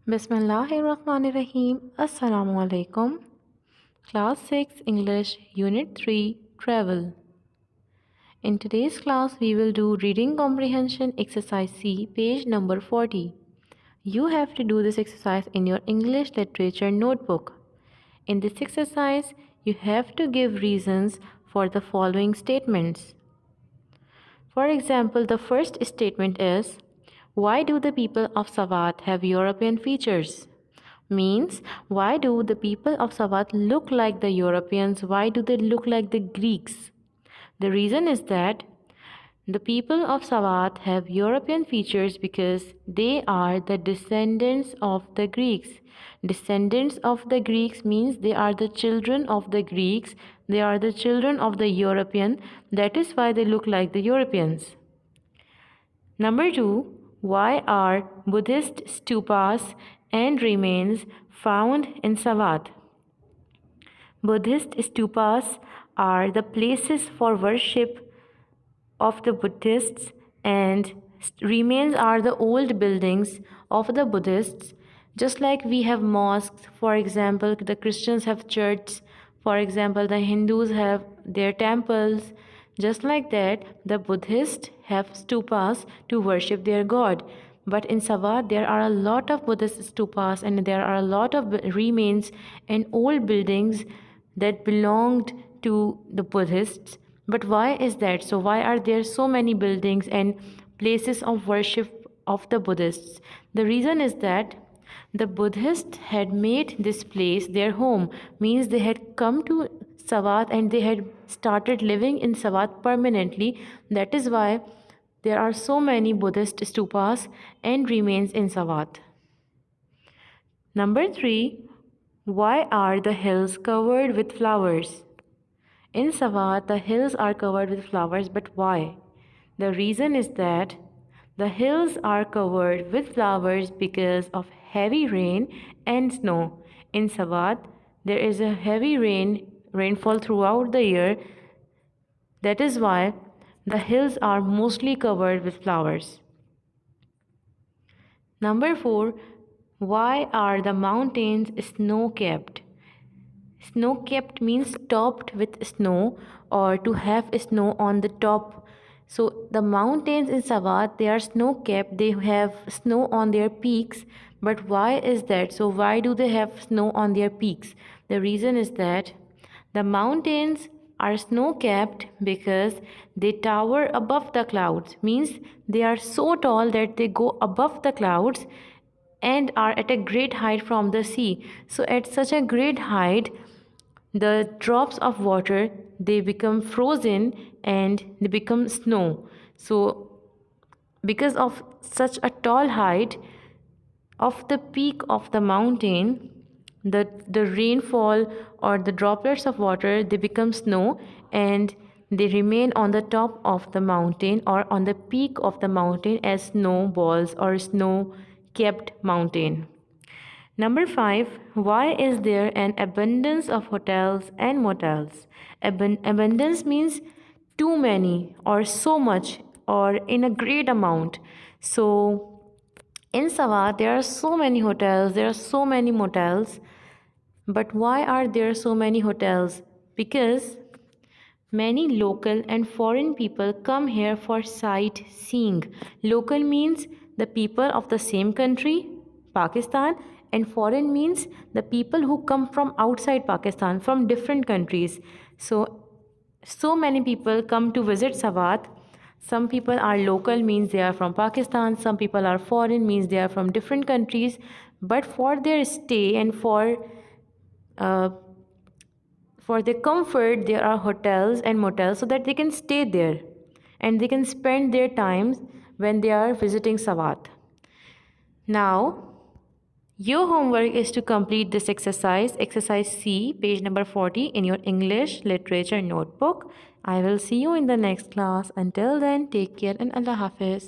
Bismillahirrahmanirrahim. Assalamu alaikum. Class 6 English Unit 3 Travel. In today's class, we will do Reading Comprehension Exercise C, page number 40. You have to do this exercise in your English Literature notebook. In this exercise, you have to give reasons for the following statements. For example, the first statement is, why do the people of Savant have European features? Means, why do the people of Savant look like the Europeans? Why do they look like the Greeks? The reason is that the people of Savant have European features because they are the descendants of the Greeks. Descendants of the Greeks means they are the children of the Greeks. They are the children of the European. That is why they look like the Europeans. Number 2. Why are Buddhist stupas and remains found in Savant? Buddhist stupas are the places for worship of the Buddhists, and remains are the old buildings of the Buddhists. Just like we have mosques, for example, the Christians have churches, for example, the Hindus have their temples. Just like that, the Buddhists have stupas to worship their god. But in Savant, there are a lot of Buddhist stupas and there are a lot of remains and old buildings that belonged to the Buddhists. But why is that? So why are there so many buildings and places of worship of the Buddhists? The reason is that the Buddhists had made this place their home, means they had come to Savant and they had started living in Savant permanently. That is why there are so many Buddhist stupas and remains in Savant. Number 3. Why are the hills covered with flowers? In Savant, the hills are covered with flowers, but why? The reason is that the hills are covered with flowers because of heavy rain and snow. In Savant, there is a heavy rainfall throughout the year. That is why the hills are mostly covered with flowers. Number 4. Why are the mountains snow-capped? Snow-capped means topped with snow or to have snow on the top. So the mountains in Savant, they are snow-capped. They have snow on their peaks. But why is that? So why do they have snow on their peaks? The reason is that the mountains are snow-capped because they tower above the clouds. Means they are so tall that they go above the clouds and are at a great height from the sea. So at such a great height, the drops of water, they become frozen and they become snow. So because of such a tall height of the peak of the mountain, the rainfall or the droplets of water, they become snow and they remain on the top of the mountain or on the peak of the mountain as snowballs or snow-capped mountain. Number 5. Why is there an abundance of hotels and motels? Abundance means too many or so much or in a great amount. So in Savant, there are so many hotels, there are so many motels. But why are there so many hotels? Because many local and foreign people come here for sightseeing. Local means the people of the same country, Pakistan, and foreign means the people who come from outside Pakistan, from different countries. So many people come to visit Savant. Some people are local, means they are from Pakistan. Some people are foreign, means they are from different countries. But for their stay and for their comfort, there are hotels and motels so that they can stay there and they can spend their time when they are visiting Savant. Now, your homework is to complete this exercise, exercise C, page number 40 in your English literature notebook. I will see you in the next class. Until then, take care and Allah Hafiz.